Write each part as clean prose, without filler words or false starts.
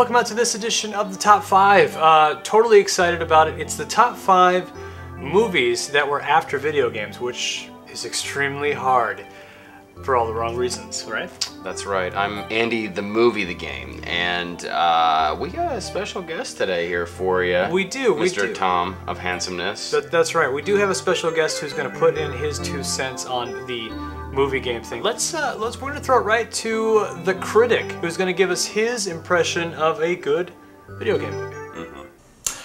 welcome out to this edition of the Top 5. Totally excited about it. It's the top 5 movies that were after video games, which is extremely hard for all the wrong reasons, right? That's right. I'm Andy, the movie, the game, and we got a special guest today here for you. We do, Mr. Tom of Handsomeness. That's right. We do have a special guest who's going to put in his 2 cents on the movie game thing. We're going to throw it right to the Critic, who's going to give us his impression of a good video game movie.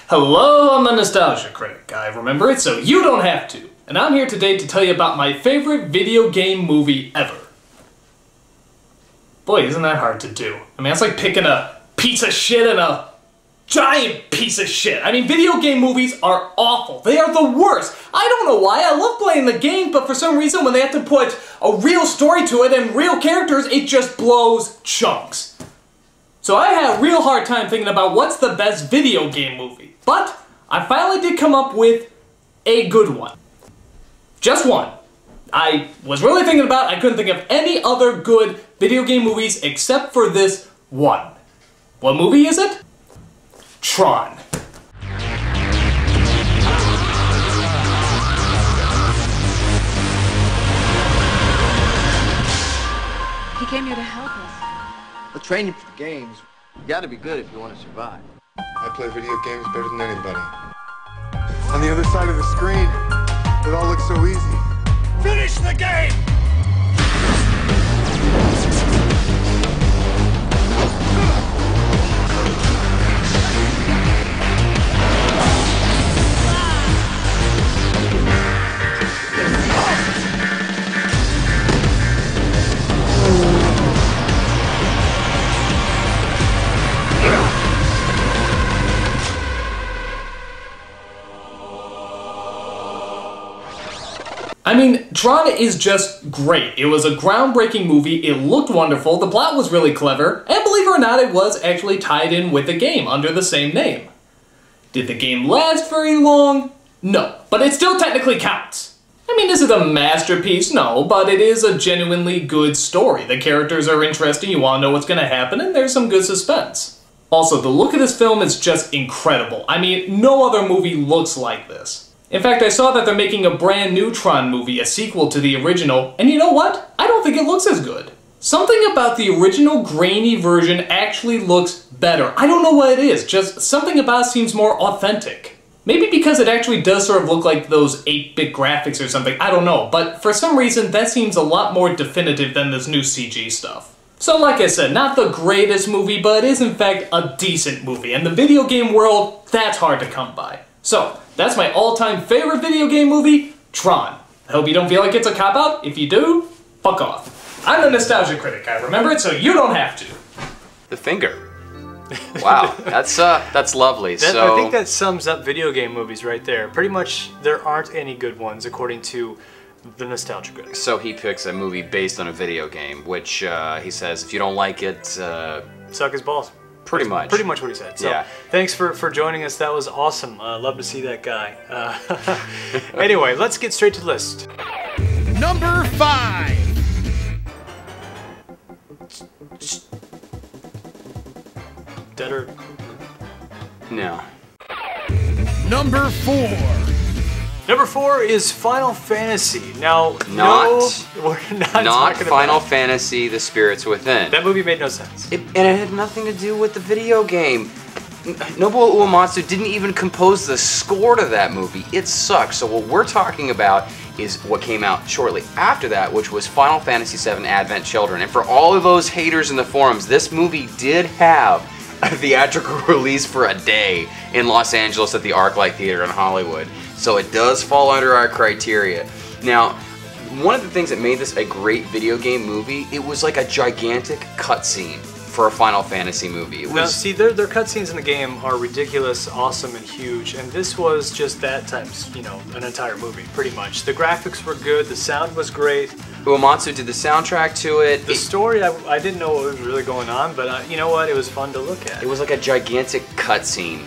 Hello, I'm the Nostalgia Critic. I remember it so you don't have to. And I'm here today to tell you about my favorite video game movie ever. Boy, isn't that hard to do. I mean, it's like picking a piece of shit and a giant piece of shit. I mean, video game movies are awful. They are the worst. I don't know why. I love playing the game, but for some reason when they have to put a real story to it and real characters, it just blows chunks. So I had a real hard time thinking about what's the best video game movie. But I finally did come up with a good one. Just one. I was really thinking about it. I couldn't think of any other good video game movies except for this one. What movie is it? Tron. He came here to help us. I'll train you for the games. You gotta be good if you want to survive. I play video games better than anybody. On the other side of the screen, it all looks so easy. Finish the game! I mean, Tron is just great. It was a groundbreaking movie, it looked wonderful, the plot was really clever, and believe it or not, it was actually tied in with the game under the same name. Did the game last very long? No, but it still technically counts. I mean, is it a masterpiece? No, but it is a genuinely good story. The characters are interesting, you want to know what's going to happen, and there's some good suspense. Also, the look of this film is just incredible. I mean, no other movie looks like this. In fact, I saw that they're making a brand new Tron movie, a sequel to the original, and you know what? I don't think it looks as good. Something about the original grainy version actually looks better. I don't know what it is, just something about it seems more authentic. Maybe because it actually does sort of look like those 8-bit graphics or something, I don't know, but for some reason that seems a lot more definitive than this new CG stuff. So like I said, not the greatest movie, but it is in fact a decent movie, and the video game world, that's hard to come by. So, that's my all-time favorite video game movie, Tron. I hope you don't feel like it's a cop-out. If you do, fuck off. I'm the Nostalgia Critic. I remember it so you don't have to. The finger. Wow, that's lovely. I think that sums up video game movies right there. Pretty much, there aren't any good ones according to the Nostalgia Critic. So he picks a movie based on a video game, which he says, if you don't like it... suck his balls. Pretty much. Pretty much what he said. So, yeah. Thanks for joining us. That was awesome. Love to see that guy. Anyway, let's get straight to the list. Number 5. Dead or... No. Number 4. Number 4 is Final Fantasy. Now, we're not talking Final about Fantasy: The Spirits Within. That movie made no sense. And it had nothing to do with the video game. Nobuo Uematsu didn't even compose the score to that movie. It sucks. So what we're talking about is what came out shortly after that, which was Final Fantasy VII Advent Children. And for all of those haters in the forums, this movie did have a theatrical release for a day in Los Angeles at the ArcLight Theater in Hollywood. So it does fall under our criteria. Now, one of the things that made this a great video game movie, it was like a gigantic cutscene for a Final Fantasy movie. Now, see, their cutscenes in the game are ridiculous, awesome, and huge, and this was just that times, you know, an entire movie, pretty much. The graphics were good, the sound was great. Uematsu did the soundtrack to it. The story, I didn't know what was really going on, but you know what? It was fun to look at. It was like a gigantic cutscene,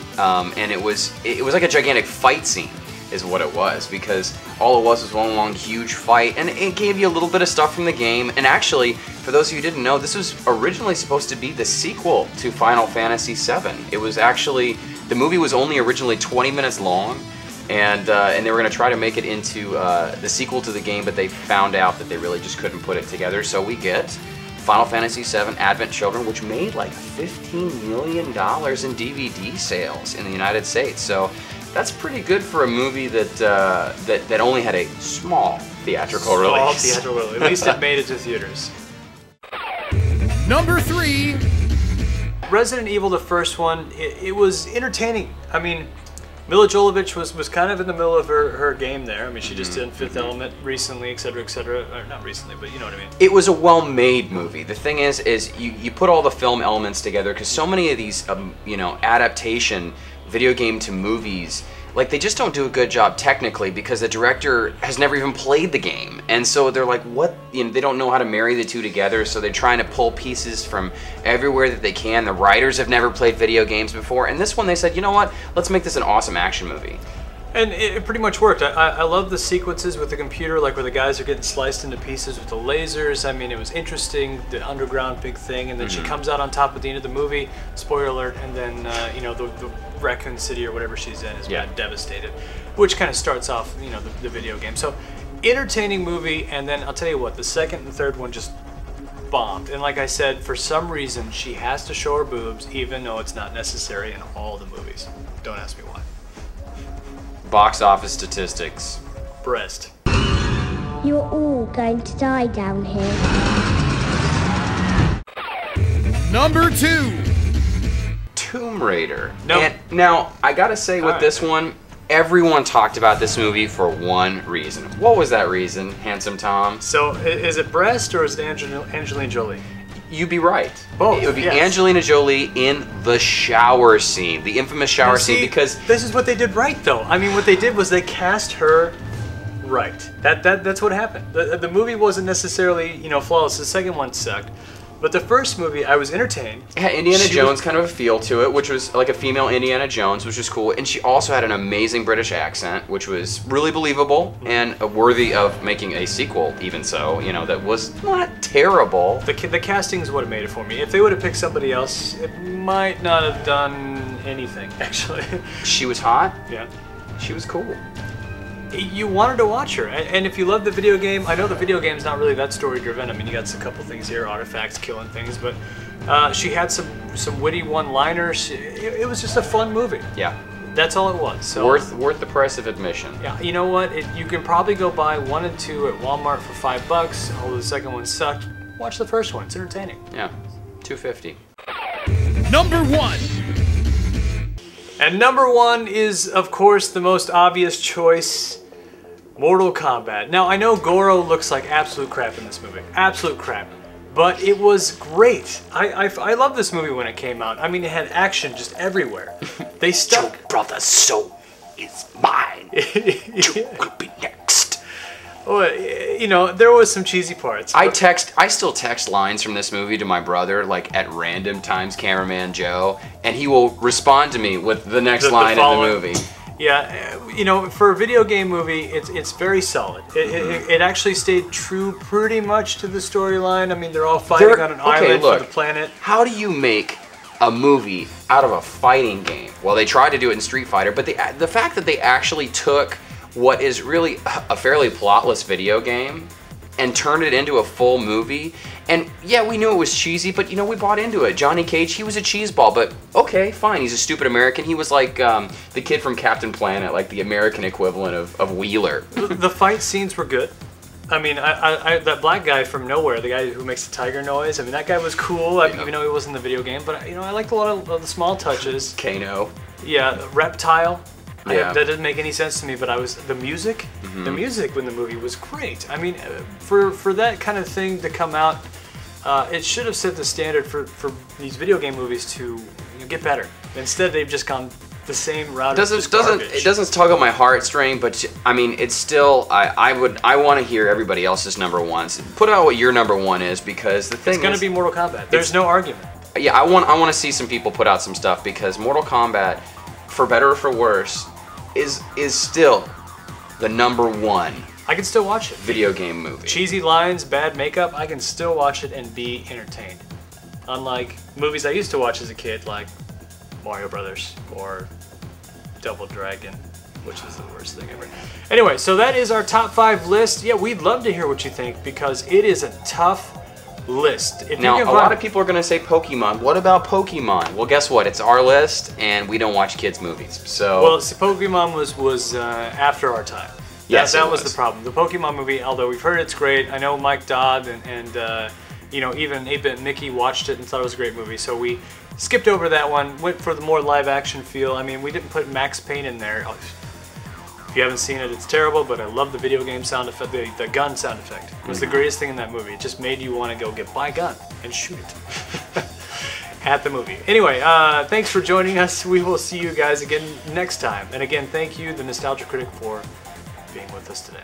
and it was like a gigantic fight scene. is what it was, because all it was one long huge fight, and it gave you a little bit of stuff from the game. And actually, for those of you who didn't know, this was originally supposed to be the sequel to Final Fantasy VII. It was actually, the movie was only originally 20 minutes long, and they were going to try to make it into the sequel to the game, but they found out that they really just couldn't put it together. So we get Final Fantasy VII Advent Children, which made like $15 million in DVD sales in the United States. So that's pretty good for a movie that only had a small theatrical release. Small theatrical release. At least it made it to theaters. Number 3. Resident Evil, the first one, it was entertaining. I mean, Mila Jovovich was kind of in the middle of her game there. I mean, she just did Fifth Element recently, etc., etc. Or not recently, but you know what I mean. It was a well-made movie. The thing is you put all the film elements together, because so many of these, you know, adaptation video game to movies, like, they just don't do a good job technically, because the director has never even played the game, and so they're like, what, you know, they don't know how to marry the two together, so they're trying to pull pieces from everywhere that they can. The writers have never played video games before, and this one they said, you know what, let's make this an awesome action movie. And it pretty much worked. I love the sequences with the computer, like where the guys are getting sliced into pieces with the lasers. I mean, it was interesting, the underground big thing, and then she comes out on top at the end of the movie, spoiler alert, and then, you know, the Raccoon City or whatever she's in is kind of devastated, which kind of starts off, you know, the video game. So, entertaining movie, and then I'll tell you what, the second and third one just bombed. And like I said, for some reason, she has to show her boobs, even though it's not necessary in all the movies. Don't ask me why. Box office statistics. Breast. You're all going to die down here. Number 2. Tomb Raider. Nope. And now, I gotta say with this one, everyone talked about this movie for one reason. What was that reason, Handsome Tom? So, is it breast or is it Angelina Jolie? You'd be right. Both, It would be yes. Angelina Jolie in the shower scene, the infamous shower scene, because this is what they did right, though. I mean, what they did was they cast her right. That's what happened. The movie wasn't necessarily, you know, flawless. The second one sucked. But the first movie, I was entertained. it had Indiana Jones kind of a feel to it, which was like a female Indiana Jones, which was cool. And she also had an amazing British accent, which was really believable and worthy of making a sequel, even so. You know, that was not terrible. The casting is what made it for me. If they would have picked somebody else, it might not have done anything, actually. She was hot. Yeah. She was cool. You wanted to watch her, and if you love the video game, I know the video game's not really that story-driven. I mean, you got a couple things here, artifacts, killing things, but she had some witty one-liners. It was just a fun movie. Yeah. That's all it was. So Worth the price of admission. yeah, you know what? You can probably go buy 1 and 2 at Walmart for $5. Although the second one sucked. Watch the first one; it's entertaining. Yeah, $2.50. Number 1. And number 1 is, of course, the most obvious choice. Mortal Kombat. Now, I know Goro looks like absolute crap in this movie. Absolute crap. But it was great. I loved this movie when it came out. I mean, it had action just everywhere. They stuck. Your brother's soul is mine. You could be next. Well, you know, there was some cheesy parts. I still text lines from this movie to my brother, like at random times, Cameraman Joe, and he will respond to me with the next line in the movie. Yeah, you know, for a video game movie, it's very solid. It actually stayed true pretty much to the storyline. I mean, they're all fighting on an island for the planet. How do you make a movie out of a fighting game? Well, they tried to do it in Street Fighter, but the fact that they actually took what is really a fairly plotless video game and turned it into a full movie. And yeah, we knew it was cheesy, but you know, we bought into it. Johnny Cage, he was a cheeseball, but okay, fine, he's a stupid American. He was like the kid from Captain Planet, like the American equivalent of Wheeler. The fight scenes were good. I mean, that black guy from nowhere, the guy who makes the tiger noise, I mean, that guy was cool, even though he wasn't in the video game, but you know, I liked a lot of the small touches. Kano. Yeah, Reptile. Yeah. That didn't make any sense to me, but the music in the movie was great. I mean, for that kind of thing to come out, it should have set the standard for these video game movies to get better. Instead, they've just gone the same route. It doesn't tug on my heartstring, but I mean, it's still. I want to hear everybody else's number ones. Put out what your number 1 is, because the thing it's going to be Mortal Kombat. There's no argument. Yeah, I want to see some people put out some stuff, because Mortal Kombat, for better or for worse, is still the #1 I can still watch it. video game movie. Cheesy lines, bad makeup, I can still watch it and be entertained. Unlike movies I used to watch as a kid, like Mario Brothers or Double Dragon, which is the worst thing ever. Anyway, so that is our top 5 list. Yeah, we'd love to hear what you think because it is a tough list. If now, you a lot of people are going to say Pokemon. What about Pokemon? Well, guess what? It's our list, and we don't watch kids' movies. So, well, see, Pokemon was after our time. Yes, that was the problem. The Pokemon movie, although we've heard it's great, I know Mike Dodd and you know, even 8-Bit Mickey watched it and thought it was a great movie. So we skipped over that one, went for the more live action feel. I mean, we didn't put Max Payne in there. If you haven't seen it, it's terrible, but I love the video game sound effect, the gun sound effect. It was the greatest thing in that movie. It just made you want to go buy a gun and shoot it at the movie. Anyway, thanks for joining us. We will see you guys again next time. And again, thank you, the Nostalgia Critic, for being with us today.